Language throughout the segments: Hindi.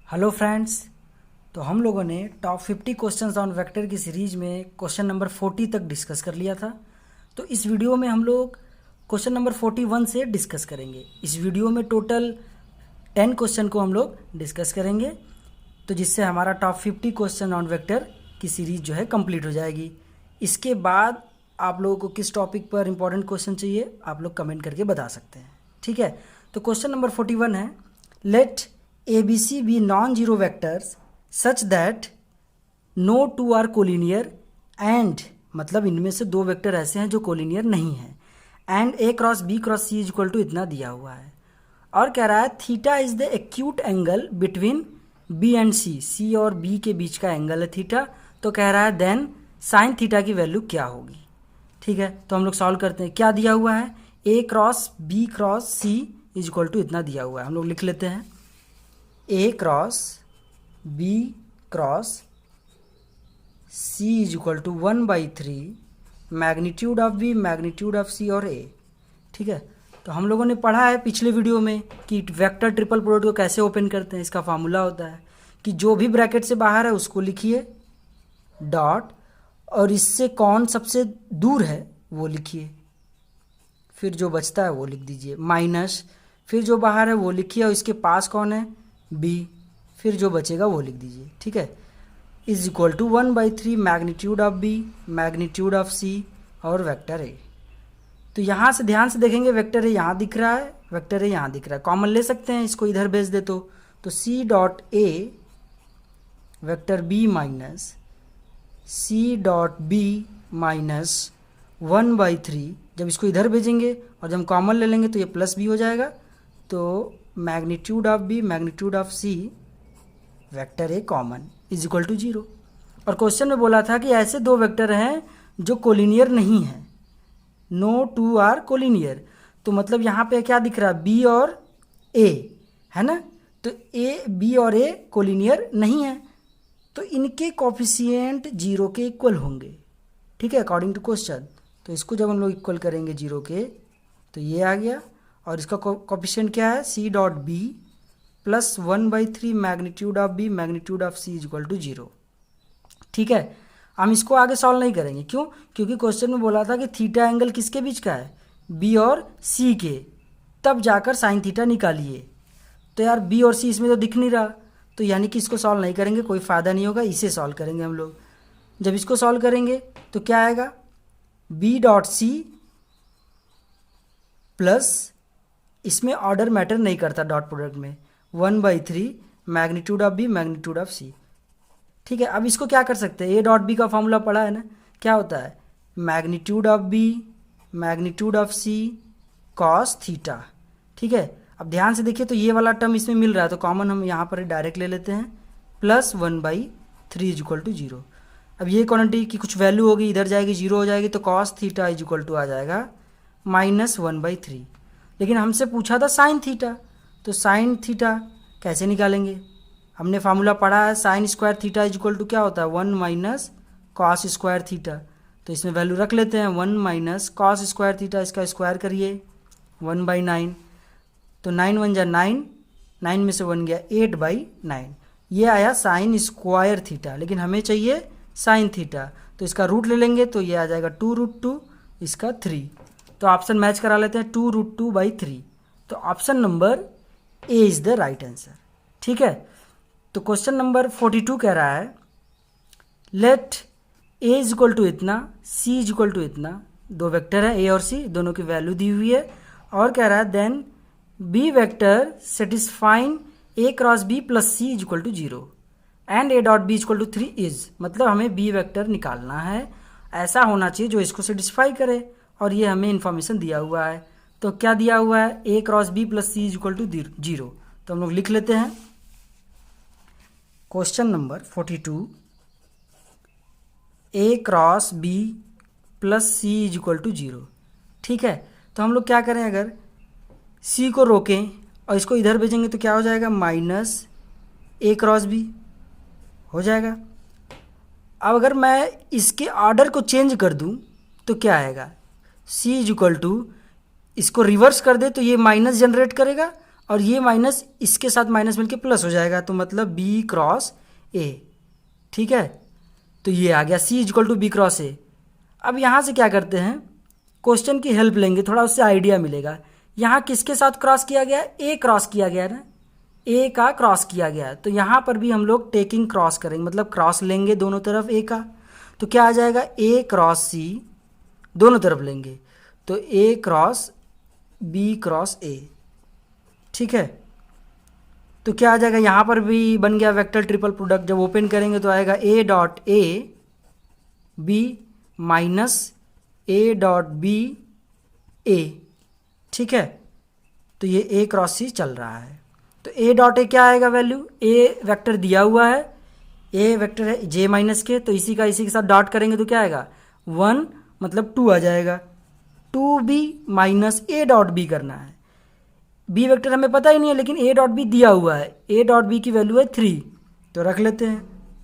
Hello friends. तो हम लोगों ने टॉप 50 क्वेश्चंस ऑन वेक्टर की सीरीज में क्वेश्चन नंबर 40 तक डिस्कस कर लिया था। तो इस वीडियो में हम लोग क्वेश्चन नंबर 41 से डिस्कस करेंगे। इस वीडियो में टोटल 10 क्वेश्चन को हम लोग डिस्कस करेंगे, तो जिससे हमारा टॉप 50 क्वेश्चन ऑन वेक्टर की सीरीज जो है कंप्लीट हो जाएगी। इसके बाद आप लोगों को किस टॉपिक पर इंपॉर्टेंट क्वेश्चन चाहिए आप लोग कमेंट करके बता सकते हैं, ठीक है। तो क्वेश्चन नंबर 41 है, late ABC be non-zero vectors such that no two are collinear and मतलब इनमें से दो वेक्टर ऐसे हैं जो कोलिनियर नहीं है, and A cross B cross C is equal to इतना दिया हुआ है, और कह रहा है theta is the acute angle between B and C और B के बीच का एंगल है थीटा। तो कह रहा है देन साइन थीटा की वैल्यू क्या होगी, ठीक है। तो हम लोग सॉल्व करते हैं। क्या दिया हुआ है, A cross B cross C is equal to इतना दिया हुआ है। हम लोग लिख लेते हैं A cross B cross C is equal to 1/3 magnitude of B magnitude of C और A, ठीक है। तो हम लोगों ने पढ़ा है पिछले वीडियो में कि वेक्टर ट्रिपल प्रोडक्ट को कैसे ओपन करते हैं। इसका फार्मूला होता है कि जो भी ब्रैकेट से बाहर है उसको लिखिए डॉट, और इससे कौन सबसे दूर है वो लिखिए, फिर जो बचता है वो लिख दीजिए माइनस, फिर जो बाहर है वो लिखिए और इसके पास कौन है B, फिर जो बचेगा वो लिख दीजिए, ठीक है। Is equal to 1/3 magnitude of B magnitude of C और वेक्टर A। तो यहाँ से ध्यान से देखेंगे, वेक्टर A यहाँ दिख रहा है, वेक्टर A यहाँ दिख रहा है, कॉमन ले सकते हैं, इसको इधर भेज दे तो C dot A vector B minus C dot B minus 1/3, जब इसको इधर भेजेंगे और जब हम कॉमन ले लेंगे तो ये प्लस B हो जाएगा, तो magnitude of B magnitude of C vector A common is equal to 0। और क्वेश्चन में बोला था कि ऐसे दो वेक्टर हैं जो कोलिनियर नहीं है, नो टू आर कोलिनियर। तो मतलब यहाँ पे क्या दिख रहा है, B और A है ना, तो B और A कोलिनियर नहीं है, तो इनके कोफिशिएंट 0 के इक्वल होंगे, ठीक है, अकॉर्डिंग टू क्वेश्चन। तो इसको जब हम लोग इक्वल करेंगे 0 के तो ये आ गया, और इसका कोफिशिएंट क्या है C dot B plus 1/3 magnitude of B magnitude of C is equal to 0, ठीक है। हम इसको आगे सॉल्व नहीं करेंगे, क्यों, क्योंकि क्वेश्चन में बोला था कि थीटा एंगल किसके बीच का है, B और C के, तब जाकर साइन थीटा निकालिए। तो यार B और C इसमें तो दिख नहीं रहा, तो यानी कि इसको सॉल्व नहीं करेंगे, कोई फ़ायदा नहीं होगा, इसे सॉल्व करेंगे हम लोग। जब इसको सॉल्व करेंगे तो क्या आएगा, B डॉट C प्लस, इसमें ऑर्डर मैटर नहीं करता डॉट प्रोडक्ट में, 1/3 magnitude of B magnitude of C, ठीक है। अब इसको क्या कर सकते हैं, A डॉट B का फॉर्मूला पढ़ा है ना, क्या होता है magnitude of B magnitude of C cos theta, ठीक है। अब ध्यान से देखिए तो ये वाला टर्म इसमें मिल रहा है, तो कॉमन हम यहाँ पर डायरेक्ट ले लेते हैं, प्लस 1/3 इज इक्वल टू 0। अब ये क्वांटिटी की कुछ वैल्यू होगी, इधर जाएगी 0 हो जाएगी, तो cos theta is equal to आ जाएगा माइनस 1/3। लेकिन हमसे पूछा था साइन थीटा, तो साइन थीटा कैसे निकालेंगे, हमने फार्मूला पढ़ा है sine square theta is equal to क्या होता है 1 माइनस कॉस स्क्वायर थीटा। तो इसमें वैल्यू रख लेते हैं 1 माइनस कॉस स्क्वायर थीटा, इसका स्क्वायर करिए 1/9, तो 9 1 जा 9, 9 में से 1 गया 8/9, ये आया साइन स्क्वायर थीटा। लेकिन हमें चाहिए साइन थीटा, तो इसका रूट ले लेंगे तो ये आ जाएगा 2√2, इसका 3, तो ऑप्शन मैच करा लेते हैं 2√2/3। तो option number A is the right answer, ठीक है। तो क्वेश्चन नंबर 42 कह रहा है, let A is equal to इतना C इज इक्वल टू इतना, दो वेक्टर है A और C, दोनों की वैल्यू दी हुई है, और कह रहा है then B vector satisfying A cross B plus C is equal to 0 and A dot B is equal to 3 is, मतलब हमें B वेक्टर निकालना है, ऐसा होना चाहिए जो इसको सेटिस्फाई करे, और ये हमें इन्फॉर्मेशन दिया हुआ है। तो क्या दिया हुआ है, A cross B plus C is equal to 0। तो हम लोग लिख लेते हैं question number 42, A cross B plus C is equal to 0, ठीक है। तो हम लोग क्या करें, अगर C को रोकें और इसको इधर भेजेंगे तो क्या हो जाएगा माइनस A क्रॉस B हो जाएगा। अब अगर मैं इसके ऑर्डर को चेंज कर दूं तो क्या आएगा, C इज इक्वल टू, इसको रिवर्स कर दे तो ये माइनस जनरेट करेगा और ये माइनस इसके साथ माइनस मिलके प्लस हो जाएगा, तो मतलब बी क्रॉस ए। ठीक है, तो ये आ गया C equal to B cross A. अब यहाँ से क्या करते हैं, क्वेश्चन की हेल्प लेंगे, थोड़ा उससे आइडिया मिलेगा। यहाँ किसके साथ क्रॉस किया गया है, ए क्रॉस किया गया है ना, ए का क्रॉस किया गया है, तो यहाँ पर भी हम लोग टेकिंग क्रॉस करेंगे, मतलब क्रॉस लेंगे दोनों तरफ ए का। तो क्या आ जाएगा, ए क्रॉस सी दोनों तरफ लेंगे, तो ए क्रॉस बी क्रॉस ए। ठीक है, तो क्या आ जाएगा, यहाँ पर भी बन गया वेक्टर ट्रिपल प्रोडक्ट। जब ओपन करेंगे तो आएगा A dot A B minus A dot B A. ठीक है, तो ये ए क्रॉस सी चल रहा है। तो ए डॉट ए क्या आएगा वैल्यू, ए वेक्टर दिया हुआ है, ए वेक्टर है जे माइनस के, तो इसी के साथ डॉट करेंगे तो क्या आएगा 1, मतलब 2 आ जाएगा। 2b minus A dot B करना है, बी वेक्टर हमें पता ही नहीं है लेकिन ए डॉट बी दिया हुआ है, ए डॉट बी की वैल्यू है 3, तो रख लेते हैं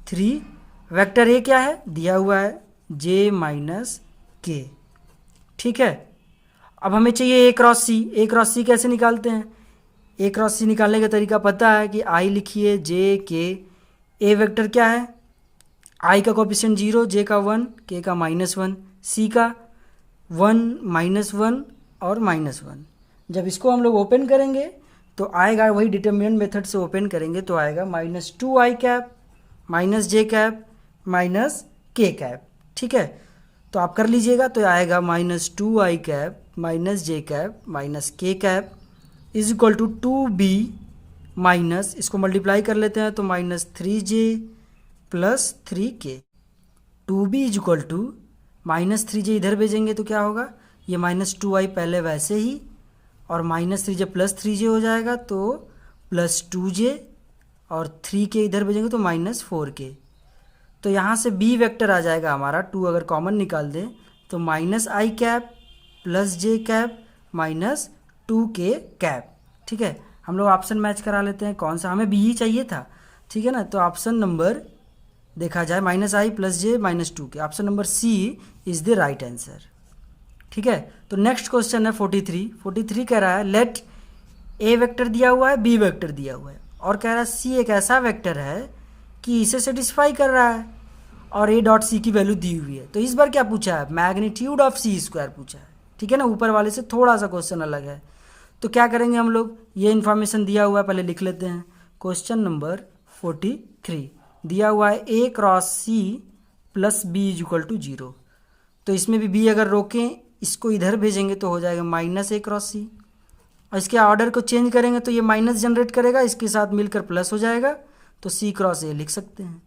3। वेक्टर ए क्या है, दिया हुआ है जे माइनस के। ठीक है, अब हमें चाहिए ए क्रॉस सी। ए क्रॉस सी कैसे निकालते हैं, ए क्रॉस सी निकालने का तरीका पता है कि आई लिखिए जे के। ए वेक्टर क्या है, आई का कोएफिशिएंट 0, जे का 1, के का -1, सी का 1 -1 और -1। जब इसको हम लोग ओपन करेंगे तो आएगा वही डिटर्मिनेंट मेथड से ओपन करेंगे तो आएगा -2i cap minus j cap minus k cap. ठीक है, तो आप कर लीजिएगा, तो आएगा -2i cap minus j cap minus k cap is equal to 2b minus, इसको मल्टीप्लाई कर लेते हैं तो -3j plus 3k। 2b is equal to -3j इधर भेजेंगे तो क्या होगा, ये -2i पहले वैसे ही और -3j प्लस 3j हो जाएगा तो +2j और 3k इधर भेजेंगे तो -4k। तो यहाँ से b वेक्टर आ जाएगा हमारा 2, अगर कॉमन निकाल दें तो -i cap plus J cap minus 2k cap. ठीक है, हम लोग ऑप्शन मैच करा लेते हैं, कौन सा हमें बी ही चाहिए था। ठीक है ना, तो ऑप्शन नंबर देखा जाए -i plus j minus 2k, option number C is the right answer. ठीक है, तो नेक्स्ट क्वेश्चन है 43 कह रहा है लेट ए वेक्टर दिया हुआ है, बी वेक्टर दिया हुआ है और कह रहा है सी एक ऐसा वेक्टर है कि इसे सेटिस्फाई कर रहा है और ए डॉट सी की वैल्यू दी हुई है। तो इस बार क्या पूछा है, मैग्नीट्यूड ऑफ सी स्क्वायर पूछा है। ठीक है ना, ऊपर वाले से थोड़ा सा क्वेश्चन अलग है। तो क्या करेंगे हम लोग, ये इन्फॉर्मेशन दिया हुआ है पहले लिख लेते हैं। क्वेश्चन नंबर 43 दिया हुआ है A cross C plus B is equal to 0, तो इसमें भी बी अगर रोकें इसको इधर भेजेंगे तो हो जाएगा -a क्रॉस सी, और इसके ऑर्डर को चेंज करेंगे तो ये माइनस जनरेट करेगा, इसके साथ मिलकर प्लस हो जाएगा, तो सी क्रॉस ए लिख सकते हैं।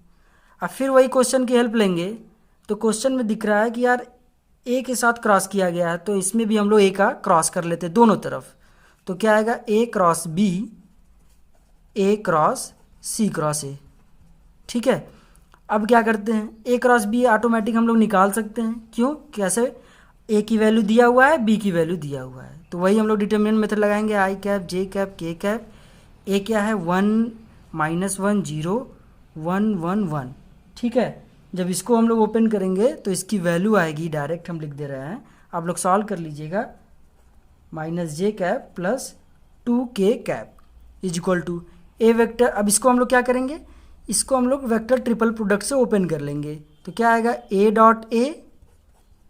अब फिर वही क्वेश्चन की हेल्प लेंगे, तो क्वेश्चन में दिख रहा है कि यार ए के साथ क्रॉस किया गया है, तो इसमें भी हम लोग ए का क्रॉस कर लेते हैं दोनों तरफ, तो क्या आएगा A cross B, A cross C cross A. ठीक है, अब क्या करते हैं, ए क्रॉस बी ऑटोमेटिक हम लोग निकाल सकते हैं, क्यों, कैसे, ए की वैल्यू दिया हुआ है, बी की वैल्यू दिया हुआ है, तो वही हम लोग डिटर्मिनेंट मेथड लगाएंगे, आई कैप जे कैप के कैप। ए क्या है 1 -1 0 1 1 1। ठीक है, जब इसको हम लोग ओपन करेंगे तो इसकी वैल्यू आएगी, डायरेक्ट हम लिख दे रहे हैं, आप लोग सॉल्व कर लीजिएगा, -j cap plus 2k cap is equal to A vector. अब इसको हम लोग क्या करेंगे, इसको हम लोग वेक्टर ट्रिपल प्रोडक्ट से ओपन कर लेंगे, तो क्या आएगा A dot A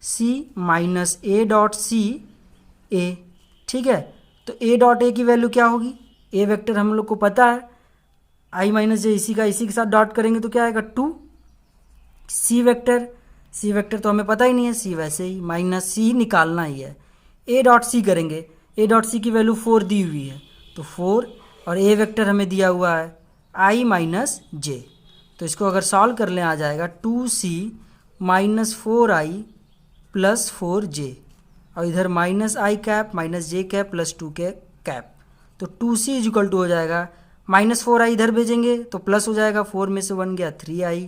C minus A dot C A. ठीक है, तो ए डॉट ए की वैल्यू क्या होगी, ए वेक्टर हम लोग को पता है आई माइनस जे, इसी के साथ डॉट करेंगे तो क्या आएगा 2। सी वेक्टर तो हमें पता ही नहीं है, सी वैसे ही माइनस सी निकालना ही है, ए डॉट सी करेंगे, ए डॉट सी की वैल्यू 4 दी हुई है तो 4, और ए वेक्टर हमें दिया हुआ है आई माइनस जे, तो इसको अगर सॉल्व कर लें आ जाएगा 2c minus 4i plus 4j, और इधर -i cap minus j cap plus 2k cap, तो 2c इज इक्वल टू हो जाएगा -4i इधर भेजेंगे तो प्लस हो जाएगा, 4 में से 1 गया 3i,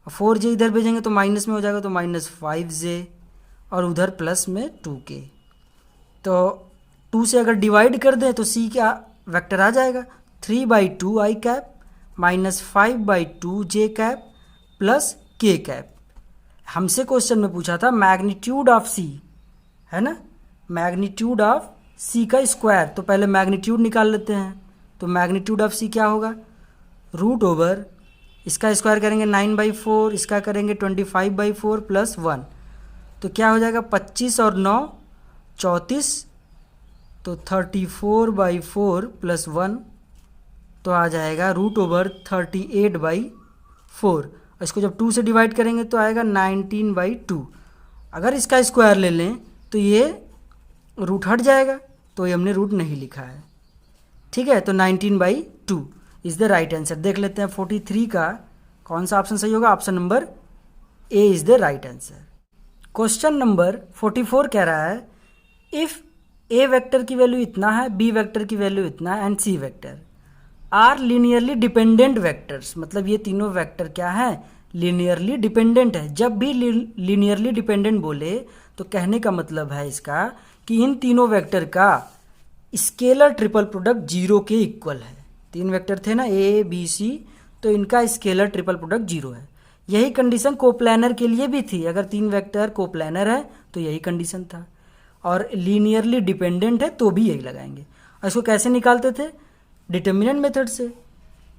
और 4j इधर भेजेंगे तो माइनस में हो जाएगा तो -5j, और उधर प्लस में 2k। तो 2 से अगर डिवाइड कर दें तो c क्या वेक्टर आ जाएगा 3/2i cap minus 5/2j cap plus k cap. हमसे क्वेश्चन में पूछा था मैग्नीट्यूड ऑफ c, है ना, मैग्नीट्यूड ऑफ सी का स्क्वायर, तो पहले मैग्नीट्यूड निकाल लेते हैं। तो मैग्नीट्यूड ऑफ सी क्या होगा, रूट ओवर इसका स्क्वायर करेंगे 9/4, इसका करेंगे 25/4 प्लस 1, तो क्या हो जाएगा 25 और 9 34, तो 34/4 प्लस 1, तो आ जाएगा रूट ओवर 38/4। इसको जब 2 से डिवाइड करेंगे तो आएगा 19/2। अगर इसका स्क्वायर ले लें तो ये रूट हट जाएगा, तो ये हमने रूट नहीं लिखा है। ठीक है, तो 19/2 इज़ द राइट आंसर। देख लेते हैं 43 का कौन सा ऑप्शन सही होगा। Option number A is the right answer. Question number 44 कह रहा है इफ़ ए वेक्टर की वैल्यू इतना है, बी वेक्टर की वैल्यू इतना है and C vector are linearly dependent vectors. मतलब ये तीनों वेक्टर क्या है, लीनियरली डिपेंडेंट है। जब भी लीनियरली डिपेंडेंट बोले तो कहने का मतलब है इसका कि इन तीनों वेक्टर का स्केलर ट्रिपल प्रोडक्ट 0 के इक्वल है। तीन वेक्टर थे ना ए बी सी, तो इनका स्केलर ट्रिपल प्रोडक्ट 0 है। यही कंडीशन कोप्लानर के लिए भी थी। अगर तीन वेक्टर कोप्लानर है तो यही कंडीशन था, और लीनियरली डिपेंडेंट है तो भी यही लगाएंगे। और इसको कैसे निकालते थे, डिटर्मिनेंट मेथड से।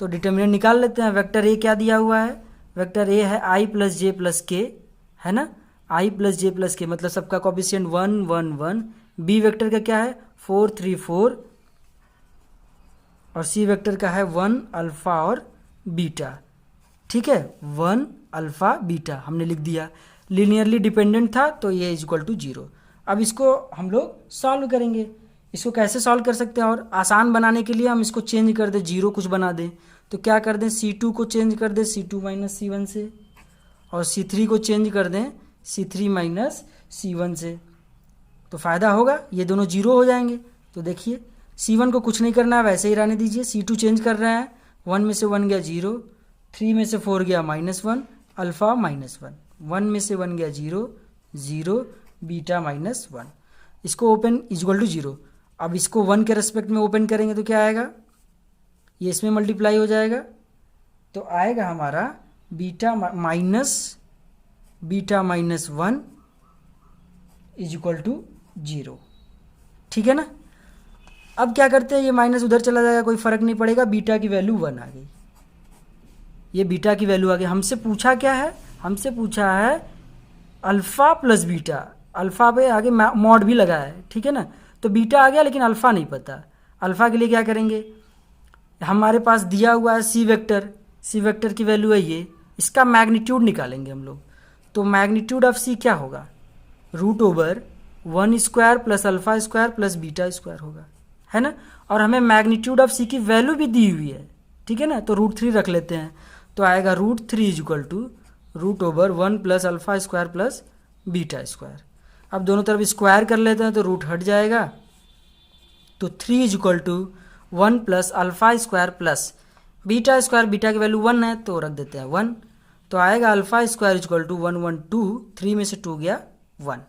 तो डिटर्मिनेंट निकाल लेते हैं। वेक्टर ए क्या दिया हुआ है, वेक्टर ए है i प्लस जे प्लस के, है ना, i प्लस जे प्लस के, मतलब सबका कोफिशिएंट 1 1 1। बी वेक्टर का क्या है 4 3 4, और सी वेक्टर का है 1 अल्फा और बीटा। ठीक है, 1 अल्फा बीटा हमने लिख दिया। लीनियरली डिपेंडेंट था तो ये इज इक्वल टू 0। अब इसको हम लोग सॉल्व करेंगे। इसको कैसे सॉल्व कर सकते हैं, और आसान बनाने के लिए हम इसको चेंज कर दें, 0 कुछ बना दें। तो क्या कर दें, C2 को चेंज कर दें C2 माइनस C1 से, और C3 को चेंज कर दें C3 माइनस C1 से। तो फ़ायदा होगा, ये दोनों 0 हो जाएंगे। तो देखिए C1 को कुछ नहीं करना है, वैसे ही रहने दीजिए। C2 चेंज कर रहे हैं, 1 में से 1 गया 0, 3 में से 4 गया -1, अल्फ़ा -1, 1 में से 1 गया 0 0, बीटा -1। इसको ओपन इक्वल टू 0। अब इसको 1 के रेस्पेक्ट में ओपन करेंगे तो क्या आएगा, ये इसमें मल्टीप्लाई हो जाएगा, तो आएगा हमारा beta minus 1 is equal to 0। ठीक है ना। अब क्या करते हैं, ये माइनस उधर चला जाएगा, कोई फ़र्क नहीं पड़ेगा। बीटा की वैल्यू 1 आ गई, ये बीटा की वैल्यू आ गई। हमसे पूछा क्या है, हमसे पूछा है अल्फ़ा प्लस बीटा। अल्फ़ा पे आगे मॉड भी लगा है, ठीक है ना। तो बीटा आ गया लेकिन अल्फ़ा नहीं पता। अल्फ़ा के लिए क्या करेंगे, हमारे पास दिया हुआ है सी वेक्टर, सी वेक्टर की वैल्यू है ये, इसका मैग्नीट्यूड निकालेंगे हम लोग। तो मैग्नीट्यूड ऑफ सी क्या होगा, root over 1 square plus alpha square plus beta square होगा, है ना। और हमें मैग्नीट्यूड ऑफ सी की वैल्यू भी दी हुई है, ठीक है ना। तो √3 रख लेते हैं, तो आएगा √3 is equal to root over 1 plus alpha square plus beta square. अब दोनों तरफ स्क्वायर कर लेते हैं तो रूट हट जाएगा। तो 3 is equal to 1 plus alpha square plus beta square, beta की वैल्यू 1 है तो रख देते हैं 1, तो आएगा alpha square is equal to 1 1 2, 3 में से 2 गया 1,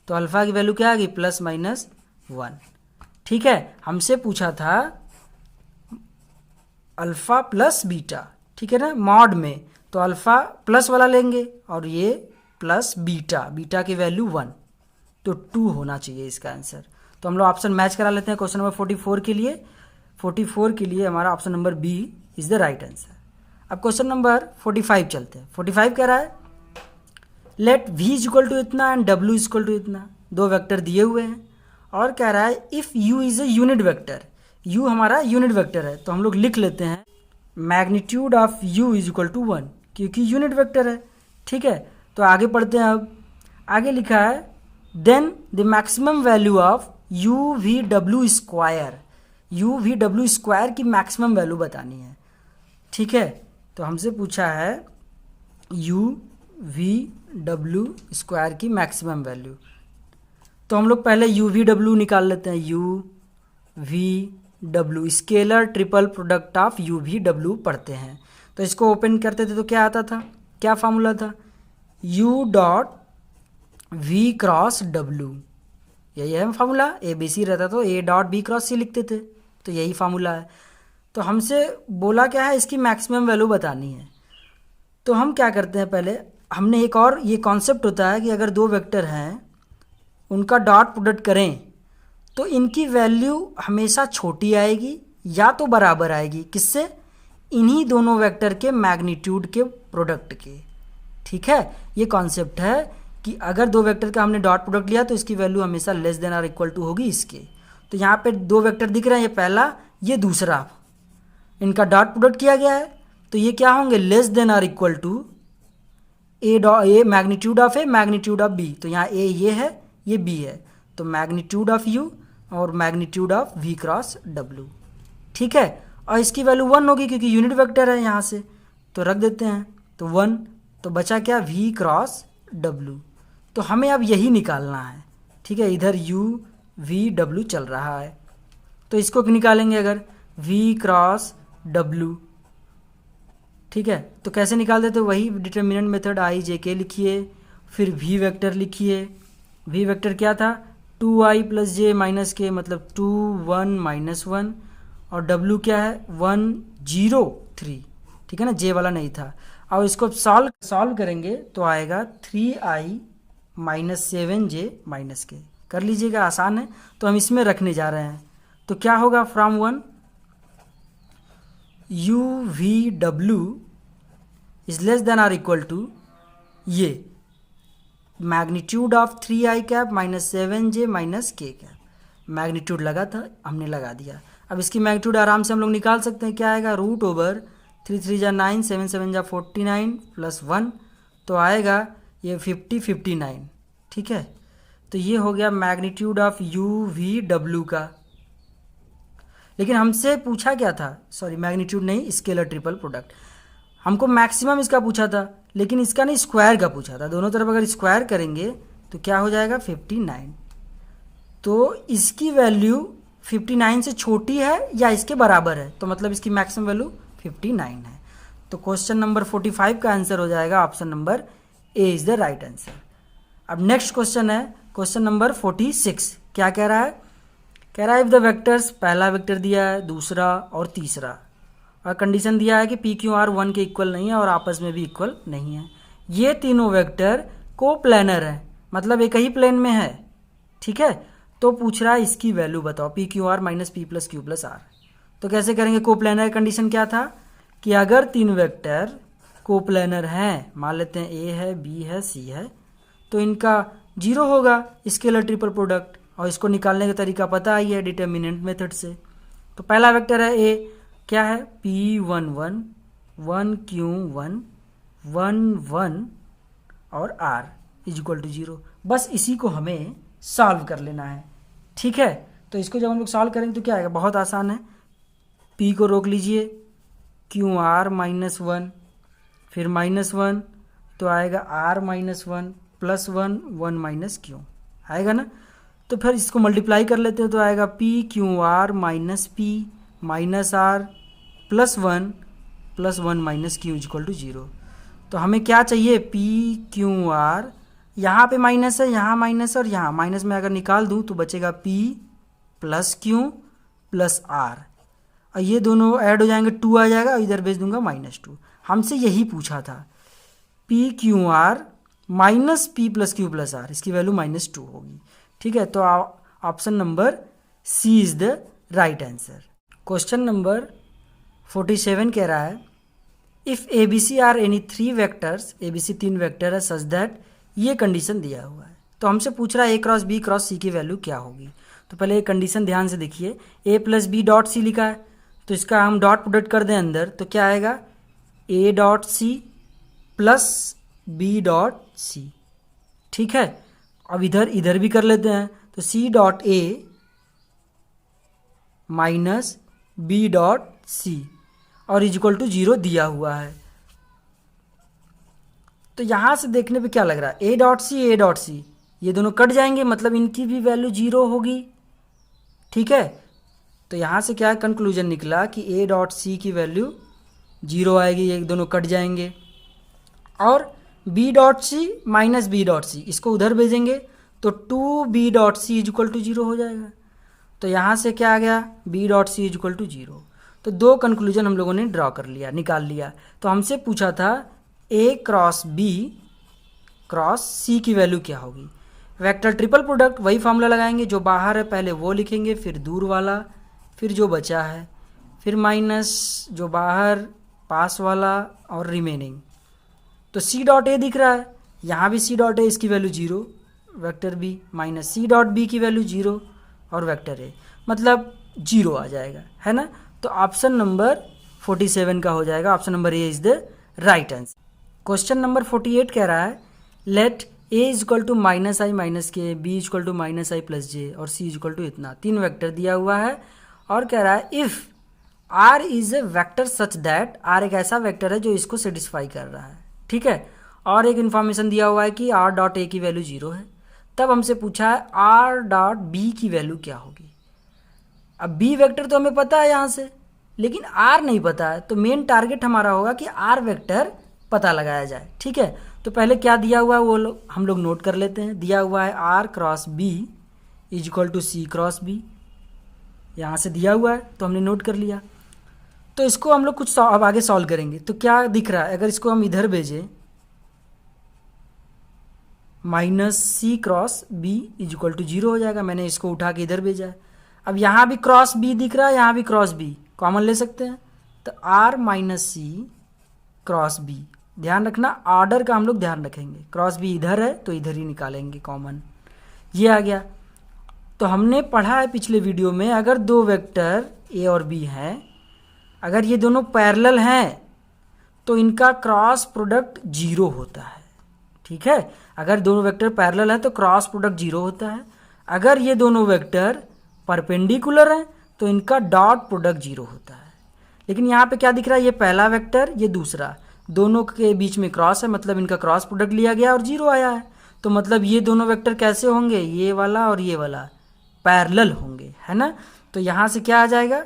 तो अल्फ़ा की वैल्यू क्या आ गई +-1। ठीक है, हमसे पूछा था अल्फ़ा प्लस बीटा, ठीक है ना, मॉड में, तो अल्फ़ा प्लस वाला लेंगे और ये प्लस बीटा, बीटा की वैल्यू 1, तो 2 होना चाहिए इसका आंसर। तो हम लोग ऑप्शन मैच करा लेते हैं क्वेश्चन नंबर 44 के लिए। 44 के लिए हमारा option number B is the right answer. अब क्वेश्चन नंबर 45 चलते हैं। 45 कह रहा है let v is equal to इतना and w is equal to इतना, दो वेक्टर दिए हुए हैं और कह रहा है if u is a unit vector, u हमारा यूनिट वेक्टर है, तो हम लोग लिख लेते हैं magnitude of u is equal to 1, क्योंकि यूनिट वेक्टर है। ठीक है, तो आगे पढ़ते हैं। अब आगे लिखा है then the maximum value of u v w square, u v w square की मैक्सिमम वैल्यू बतानी है। ठीक है, तो हमसे पूछा है u v w स्क्वायर की मैक्सिमम वैल्यू, तो हम लोग पहले u v w निकाल लेते हैं। u v w scalar triple product of u v w पढ़ते हैं, तो इसको ओपन करते थे तो क्या आता था, क्या फार्मूला था, u dot v cross w, यही है फार्मूला। ए बी सी रहता तो a dot b cross c लिखते थे, तो यही फार्मूला है। तो हमसे बोला क्या है, इसकी मैक्सिमम वैल्यू बतानी है। तो हम क्या करते हैं, पहले हमने एक और ये कॉन्सेप्ट होता है कि अगर दो वेक्टर हैं उनका डॉट प्रोडक्ट करें तो इनकी वैल्यू हमेशा छोटी आएगी या तो बराबर आएगी, किससे? इन्हीं दोनों वेक्टर के मैग्नीट्यूड के प्रोडक्ट के। ठीक है, ये कॉन्सेप्ट है कि अगर दो वेक्टर का हमने डॉट प्रोडक्ट लिया तो इसकी वैल्यू हमेशा लेस देन और इक्वल टू होगी इसके। तो यहाँ पे दो वेक्टर दिख रहे हैं, ये पहला, ये दूसरा, इनका डॉट प्रोडक्ट किया गया है तो ये क्या होंगे? लेस देन और equal to A magnitude of A magnitude of B. तो यहाँ ए ये है, ये बी है, तो मैग्नीट्यूड ऑफ यू और मैग्नीट्यूड ऑफ वी क्रॉस डब्ल्यू। ठीक है, और इसकी वैल्यू 1 होगी क्योंकि यूनिट वेक्टर है यहाँ से, तो रख देते हैं, तो 1, तो बचा क्या? वी क्रॉस डब्ल्यू। तो हमें अब यही निकालना है। ठीक है, इधर यू वी डब्ल्यू चल रहा है, तो इसको निकालेंगे अगर वी क्रॉस डब्ल्यू। ठीक है, तो कैसे निकाल देते? वही डिटर्मिनेंट मेथड, आई जे के लिखिए, फिर वी वेक्टर लिखिए। वी वेक्टर क्या था? 2i प्लस जे माइनस के, मतलब 2 1 -1, और w क्या है? 1 0 3। ठीक है ना, जे वाला नहीं था। और इसको सॉल्व करेंगे तो आएगा 3i माइनस 7j माइनस के। कर लीजिएगा, आसान है। तो हम इसमें रखने जा रहे हैं, तो क्या होगा? From 1 u v w is less than और इक्वल टू ये magnitude of 3i cap minus 7j minus k cap. Magnitude लगा था, हमने लगा दिया। अब इसकी मैग्नीट्यूड आराम से हम लोग निकाल सकते हैं, क्या आएगा? रूट ओवर 3 3 जा 9, 7 7 जा 49 प्लस 1, तो आएगा ये 50 59। ठीक है, तो ये हो गया magnitude of you V W का। लेकिन हमसे पूछा क्या था? सॉरी, मैग्नीट्यूड नहीं, स्केलर ट्रिपल प्रोडक्ट। हमको मैक्सिमम इसका पूछा था, लेकिन इसका नहीं, स्क्वायर का पूछा था। दोनों तरफ अगर स्क्वायर करेंगे तो क्या हो जाएगा? 59। तो इसकी वैल्यू 59 से छोटी है या इसके बराबर है, तो मतलब इसकी मैक्सिमम वैल्यू 59 है। तो क्वेश्चन नंबर 45 का आंसर हो जाएगा option number A is the right answer. अब नेक्स्ट क्वेश्चन है क्वेश्चन नंबर 46। क्या कह रहा है? कह रहा है इफ द वेक्टर्स, पहला वेक्टर दिया है, दूसरा और तीसरा, और कंडीशन दिया है कि पी क्यू आर 1 के इक्वल नहीं है और आपस में भी इक्वल नहीं है। ये तीनों वेक्टर को प्लेनर है, मतलब एक ही प्लेन में है। ठीक है, तो पूछ रहा है इसकी वैल्यू बताओ, p q r minus p plus q plus r. तो कैसे करेंगे? कोप्लेनर कंडीशन क्या था कि अगर तीन वेक्टर कोप्लेनर हैं, मान लेते हैं ए है, बी है, सी है, तो इनका 0 होगा स्केलर ट्रिपल प्रोडक्ट। और इसको निकालने का तरीका पता ही है, डिटर्मिनेंट मेथड से। तो पहला वेक्टर है ए, क्या है? P1 1 1 Q1 1 1 और R इज इक्वल टू 0। बस इसी को हमें सॉल्व कर लेना है। ठीक है, तो इसको जब हम लोग सॉल्व करेंगे तो क्या आएगा? बहुत आसान है। P को रोक लीजिए, QR माइनस 1, फिर माइनस 1, तो आएगा R minus 1 plus 1 1 minus Q आएगा ना। तो फिर इसको मल्टीप्लाई कर लेते हैं, तो आएगा PQR minus P minus R plus 1 minus Q equal to 0। तो हमें क्या चाहिए? PQR, यहाँ पे माइनस है, यहाँ माइनस है, और यहाँ माइनस में अगर निकाल दूँ तो बचेगा P plus Q plus R, और ये दोनों ऐड हो जाएंगे, 2 आ जाएगा, और इधर भेज दूंगा -2। हमसे यही पूछा था, PQR minus P plus Q plus R, इसकी वैल्यू -2 होगी। ठीक है, तो option number C is the right answer. Question number 47 कह रहा है if A B C are any 3 vectors, A B C 3 vector है सच दैट, ये कंडीशन दिया हुआ है। तो हमसे पूछ रहा है ए क्रॉस बी क्रॉस सी की वैल्यू क्या होगी। तो पहले ये कंडीशन ध्यान से देखिए, ए प्लस बी डॉट सी लिखा है, तो इसका हम डॉट प्रोडक्ट कर दें अंदर, तो क्या आएगा? A dot C plus B dot C. ठीक है, अब इधर भी कर लेते हैं, तो C dot A minus B dot C और इज इक्वल टू 0 दिया हुआ है। तो यहां से देखने पे क्या लग रहा है? ए डॉट सी ये दोनों कट जाएंगे, मतलब इनकी भी वैल्यू 0 होगी। ठीक है, तो यहां से क्या कंक्लूजन निकला कि ए डॉट सी की वैल्यू 0 आएगी, ये दोनों कट जाएंगे। और B dot C minus B dot C, इसको उधर भेजेंगे तो 2b dot C is equal to 0 हो जाएगा। तो यहाँ से क्या आ गया? b dot C is equal to 0। तो दो कंक्लूजन हम लोगों ने ड्रॉ कर लिया, निकाल लिया। तो हमसे पूछा था a cross b cross c की वैल्यू क्या होगी। वेक्टर ट्रिपल प्रोडक्ट वही फॉर्मूला लगाएंगे, जो बाहर है पहले वो लिखेंगे, फिर दूर वाला, फिर जो बचा है, फिर माइनस जो बाहर, पास वाला और रिमेनिंग। तो सी डॉट ए दिख रहा है, यहाँ भी सी डॉट ए, इसकी value 0, vector B minus C dot B की वैल्यू 0 और वेक्टर ए, मतलब 0 आ जाएगा, है ना। तो ऑप्शन नंबर 47 का हो जाएगा, option number A is the right answer. Question number 48 कह रहा है let A is equal to minus I minus K, B is equal to minus I plus J और सी इज इक्वल टू इतना। 3 वेक्टर दिया हुआ है और कह रहा है if R is a vector such that, R एक ऐसा वेक्टर है जो इसको सेटिस्फाई कर रहा है, ठीक है। और एक इन्फॉर्मेशन दिया हुआ है कि आर डॉट ए की वैल्यू 0 है। तब हमसे पूछा है आर डॉट बी की वैल्यू क्या होगी। अब बी वेक्टर तो हमें पता है यहाँ से, लेकिन आर नहीं पता है, तो मेन टारगेट हमारा होगा कि आर वेक्टर पता लगाया जाए, ठीक है। तो पहले क्या दिया हुआ है वो हम लोग नोट कर लेते हैं। दिया हुआ है R cross B is equal to C cross B, यहाँ से दिया हुआ है तो हमने नोट कर लिया। तो इसको हम लोग कुछ अब आगे सॉल्व करेंगे। तो क्या दिख रहा है, अगर इसको हम इधर भेजें minus C cross B is equal to 0 हो जाएगा। मैंने इसको उठा के इधर भेजा है। अब यहाँ भी क्रॉस बी दिख रहा है, यहाँ भी क्रॉस बी, कॉमन ले सकते हैं। तो R minus C cross B, ध्यान रखना ऑर्डर का हम लोग ध्यान रखेंगे। क्रॉस बी इधर है तो इधर ही निकालेंगे कॉमन, ये आ गया। तो हमने पढ़ा है पिछले वीडियो में, अगर 2 वेक्टर ए और बी हैं, अगर ये दोनों पैरेलल हैं तो इनका क्रॉस प्रोडक्ट 0 होता है, ठीक है। अगर दोनों वेक्टर पैरेलल है तो क्रॉस प्रोडक्ट 0 होता है। अगर ये दोनों वेक्टर परपेंडिकुलर हैं तो इनका डॉट प्रोडक्ट 0 होता है। लेकिन यहाँ पे क्या दिख रहा है, ये पहला वेक्टर, ये दूसरा, दोनों के बीच में क्रॉस है, मतलब इनका क्रॉस प्रोडक्ट लिया गया और 0 आया है। तो मतलब ये दोनों वेक्टर कैसे होंगे, ये वाला और ये वाला पैरेलल होंगे, है ना। तो यहाँ से क्या आ जाएगा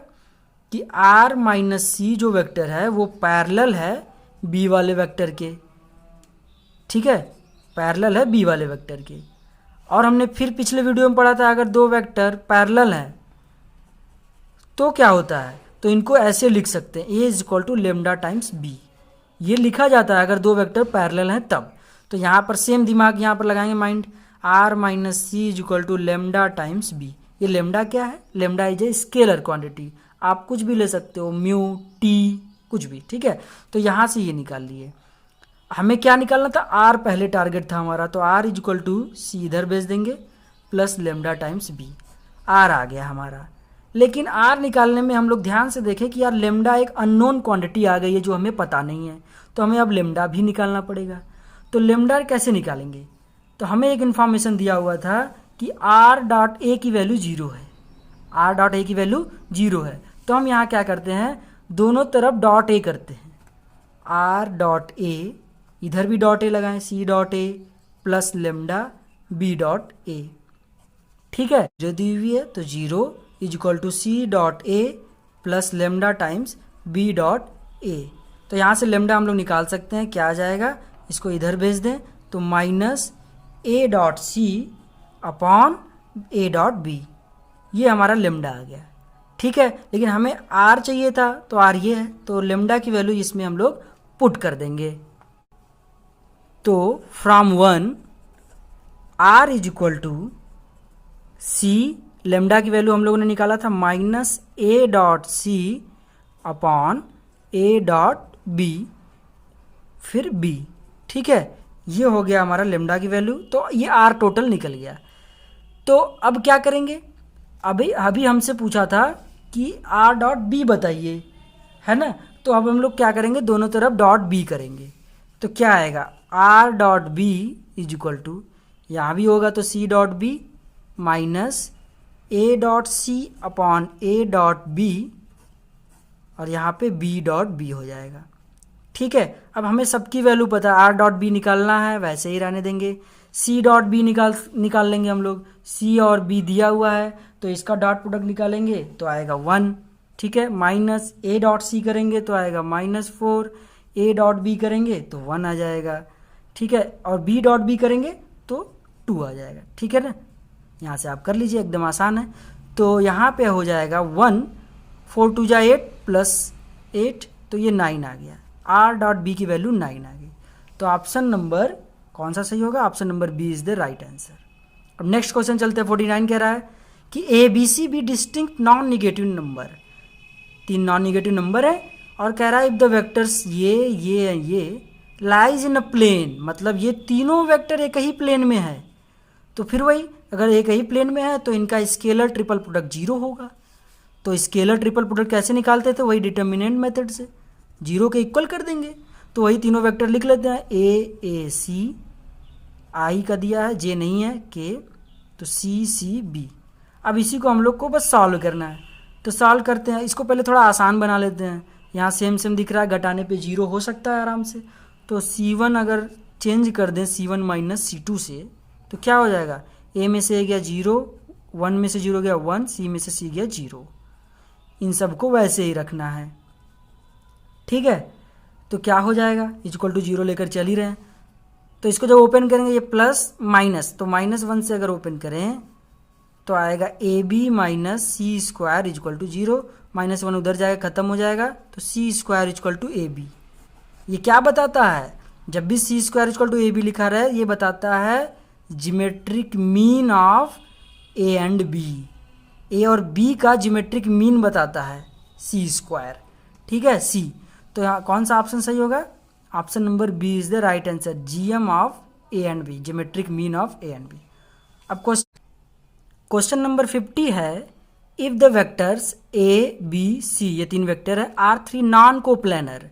कि आर माइनस सी जो वेक्टर है वो पैरेलल है बी वाले वेक्टर के, ठीक है, पैरेलल है बी वाले वेक्टर के। और हमने फिर पिछले वीडियो में पढ़ा था, अगर 2 वेक्टर पैरेलल हैं तो क्या होता है, तो इनको ऐसे लिख सकते हैं, A is equal to lambda times B, ये लिखा जाता है अगर 2 वेक्टर पैरेलल हैं तब। तो यहाँ पर सेम दिमाग यहाँ पर लगाएंगे mind, R minus C is equal to lambda times B. ये लेमडा क्या है, lambda is a scalar quantity, आप कुछ भी ले सकते हो, म्यू टी कुछ भी, ठीक है। तो यहाँ से ये निकाल लिए। हमें क्या निकालना था, आर पहले टारगेट था हमारा, तो R is equal to C इधर भेज देंगे plus lambda times B, R आ गया हमारा। लेकिन आर निकालने में हम लोग ध्यान से देखें कि यार लेमडा एक अननोन क्वांटिटी आ गई है जो हमें पता नहीं है, तो हमें अब लेमडा भी निकालना पड़ेगा। तो लेमडा कैसे निकालेंगे, तो हमें एक इन्फॉर्मेशन दिया हुआ था कि आर डॉट ए की वैल्यू 0 है, आर डॉट ए की वैल्यू 0 है। तो हम यहाँ क्या करते हैं, दोनों तरफ डॉट ए करते हैं, आर डॉट ए, इधर भी डॉट ए लगाएं, C dot A plus lambda B dot A, ठीक है। जो दी हुई है तो 0 is equal to C dot A plus lambda times B dot A. तो यहाँ से लेमडा हम लोग निकाल सकते हैं, क्या आ जाएगा, इसको इधर भेज दें तो minus A dot C upon A dot B, ये हमारा लेमडा आ गया, ठीक है। लेकिन हमें आर चाहिए था तो आर ये है, तो लेमडा की वैल्यू इसमें हम लोग पुट कर देंगे। तो from 1 R is equal to C, lambda की वैल्यू हम लोगों ने निकाला था minus A dot C upon A dot B फिर बी, ठीक है। ये हो गया हमारा लेमडा की वैल्यू, तो ये आर टोटल निकल गया। तो अब क्या करेंगे, अभी हमसे पूछा था कि आर डॉट बी बताइए, है ना। तो अब हम लोग क्या करेंगे, दोनों तरफ डॉट बी करेंगे। तो क्या आएगा, R dot B is equal to, यहाँ भी होगा तो C dot B minus A dot C upon A dot B, और यहाँ पे बी डॉट बी हो जाएगा, ठीक है। अब हमें सबकी वैल्यू पता है, आर डॉट बी निकालना है, वैसे ही रहने देंगे। सी डॉट बी निकाल लेंगे हम लोग, सी और बी दिया हुआ है तो इसका डॉट प्रोडक्ट निकालेंगे तो आएगा 1, ठीक है। माइनस ए डॉट सी करेंगे तो आएगा -4, ए डॉट बी करेंगे तो 1 आ जाएगा, ठीक है। और बी डॉट बी करेंगे तो 2 आ जाएगा, ठीक है ना। यहाँ से आप कर लीजिए, एकदम आसान है। तो यहाँ पे हो जाएगा 1, 4 2 जा 8 प्लस 8, तो ये 9 आ गया, आर डॉट बी की वैल्यू 9 आ गई। तो ऑप्शन नंबर कौन सा सही होगा, option number B is the right answer. अब नेक्स्ट क्वेश्चन चलते हैं। 49 कह रहा है कि A B C be distinct non negative number, 3 non negative number है और कह रहा है इफ द वेक्टर्स ये लाइज इन अ प्लेन, मतलब ये तीनों वेक्टर एक ही प्लेन में है, तो फिर वही अगर एक ही प्लेन में है तो इनका स्केलर ट्रिपल प्रोडक्ट 0 होगा। तो स्केलर ट्रिपल प्रोडक्ट कैसे निकालते थे, वही डिटर्मिनेंट मेथड से 0 के इक्वल कर देंगे। तो वही तीनों वेक्टर लिख लेते हैं, ए सी, आई का दिया है, जे नहीं है, के, तो सी सी बी। अब इसी को हम लोग को बस सॉल्व करना है, तो सॉल्व करते हैं। इसको पहले थोड़ा आसान बना लेते हैं, यहाँ सेम सेम दिख रहा है, घटाने पे 0 हो सकता है आराम से। तो C1 अगर चेंज कर दें C1 माइनस C2 से, तो क्या हो जाएगा, ए में से गया 0, 1 में से 0 गया 1, सी में से सी गया 0। इन सबको वैसे ही रखना है, ठीक है। तो क्या हो जाएगा, इक्वल टू 0 लेकर चल ही रहे हैं। तो इसको जब ओपन करेंगे ये प्लस माइनस, तो -1 से अगर ओपन करें तो आएगा A B minus C square equal to 0, -1 उधर जाएगा, खत्म हो जाएगा, तो C square equal to A B. ये क्या बताता है, जब भी C square equal to A B लिखा रहे, ये बताता है geometric mean of A and B. A और बी का जियोमेट्रिक मीन बताता है सी स्क्वायर, ठीक है, सी। तो यहाँ कौन सा ऑप्शन सही होगा, option number B is the right answer, GM of A and B, geometric mean of A and B. अब क्वेश्चन नंबर 50 है, if the vectors A B C, ये 3 वेक्टर है, आर 3 नॉन कोप्लेनर।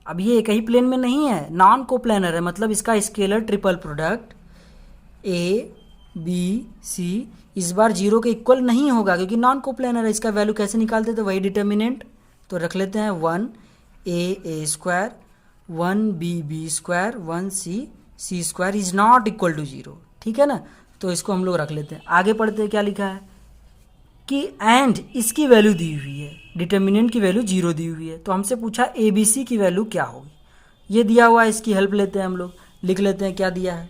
अब ये एक ही प्लेन में नहीं है, नॉन कोप्लेनर है, मतलब इसका scalar triple product A B C इस बार 0 के इक्वल नहीं होगा, क्योंकि नॉन कोप्लेनर है। इसका वैल्यू कैसे निकालते थे, वही डिटर्मिनेंट, तो रख लेते हैं 1 A square, 1 B square, 1 C square is not equal to 0, ठीक है ना। तो इसको हम लोग रख लेते हैं। आगे पढ़ते हैं, क्या लिखा है कि एंड इसकी वैल्यू दी हुई है, डिटर्मिनेंट की वैल्यू 0 दी हुई है, तो हमसे पूछा ए बी सी की वैल्यू क्या होगी। ये दिया हुआ है, इसकी हेल्प लेते हैं हम लोग, लिख लेते हैं क्या दिया है।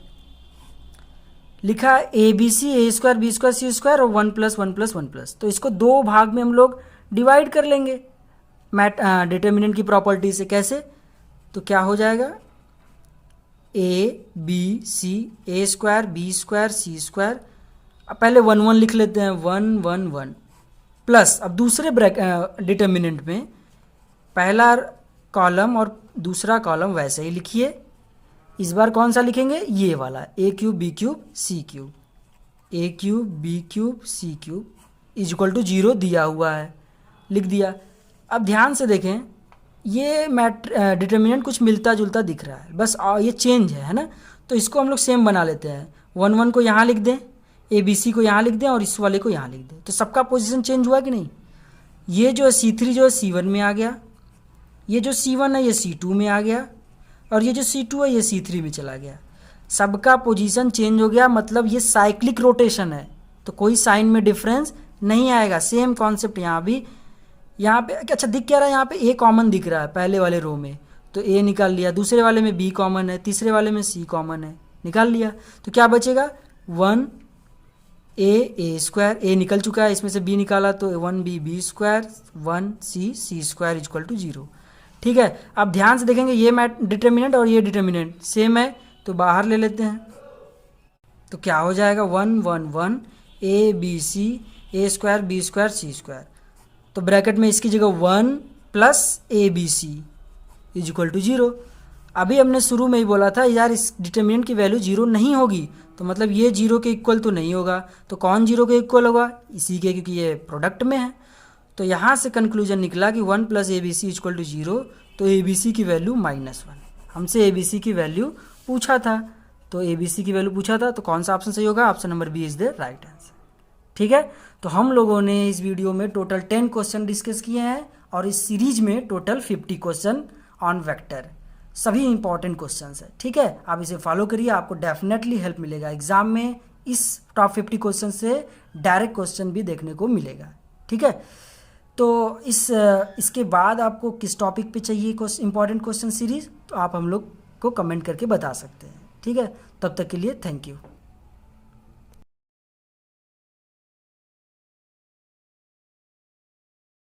लिखा है A B C, A square B square C square और 1 + 1 + 1 +, तो इसको 2 भाग में हम लोग डिवाइड कर लेंगे डिटर्मिनेंट की प्रॉपर्टी से। कैसे, तो क्या हो जाएगा, A B C, A square B square C square, अब पहले 1 1 लिख लेते हैं, 1 1 1 प्लस, अब दूसरे डिटर्मिनेंट में पहला कॉलम और दूसरा कॉलम वैसे ही लिखिए। इस बार कौन सा लिखेंगे, ये वाला, A cube B cube C cube, A cube B cube C cube equal to 0 दिया हुआ है, लिख दिया। अब ध्यान से देखें, ये डिटर्मिनेंट कुछ मिलता जुलता दिख रहा है, बस ये चेंज है ना। तो इसको हम लोग सेम बना लेते हैं, 1 1 को यहाँ लिख दें, ए बी सी को यहाँ लिख दें और इस वाले को यहाँ लिख दें, तो सबका पोजीशन चेंज हुआ कि नहीं। ये जो है C3 जो है C1 में आ गया, ये जो C1 है ये C2 में आ गया, और ये जो C2 है ये C3 में चला गया। सबका पोजीशन चेंज हो गया, मतलब ये साइक्लिक रोटेशन है, तो कोई साइन में डिफरेंस नहीं आएगा। सेम कॉन्सेप्ट यहाँ भी, यहाँ पे अच्छा दिख क्या रहा है, यहाँ पे ए कॉमन दिख रहा है पहले वाले रो में, तो ए निकाल लिया, दूसरे वाले में बी कॉमन है, तीसरे वाले में सी कॉमन है, निकाल लिया। तो क्या बचेगा, 1 ए स्क्वायर, ए निकल चुका है, इसमें से बी निकाला तो 1 B square, 1 C square equal to 0, ठीक है। अब ध्यान से देखेंगे, ये डिटर्मिनेंट और ये डिटर्मिनेंट सेम है, तो बाहर ले लेते हैं, तो क्या हो जाएगा, 1 1 1 A B C, A square B square C square, तो ब्रैकेट में इसकी जगह 1 + A B C equal to 0। अभी हमने शुरू में ही बोला था यार इस डिटर्मिनेंट की वैल्यू 0 नहीं होगी, तो मतलब ये 0 के इक्वल तो नहीं होगा, तो कौन 0 के इक्वल होगा, इसी के, क्योंकि ये प्रोडक्ट में है। तो यहाँ से कंक्लूजन निकला कि 1 + A B C equal to 0, तो ए बी सी की वैल्यू -1। हमसे ए बी सी की वैल्यू पूछा था, तो ए बी सी की वैल्यू पूछा था, तो कौन सा ऑप्शन सही होगा, option number B is the right answer, ठीक है। तो हम लोगों ने इस वीडियो में टोटल 10 क्वेश्चन डिस्कस किए हैं, और इस सीरीज में टोटल 50 क्वेश्चन ऑन वेक्टर, सभी इंपॉर्टेंट क्वेश्चंस है, ठीक है। आप इसे फॉलो करिए, आपको डेफिनेटली हेल्प मिलेगा एग्जाम में। इस टॉप 50 क्वेश्चन से डायरेक्ट क्वेश्चन भी देखने को मिलेगा, ठीक है। तो इसके बाद आपको किस टॉपिक पे चाहिए इंपॉर्टेंट क्वेश्चन सीरीज, तो आप हम लोग को कमेंट करके बता सकते हैं, ठीक है। तब तक के लिए थैंक यू।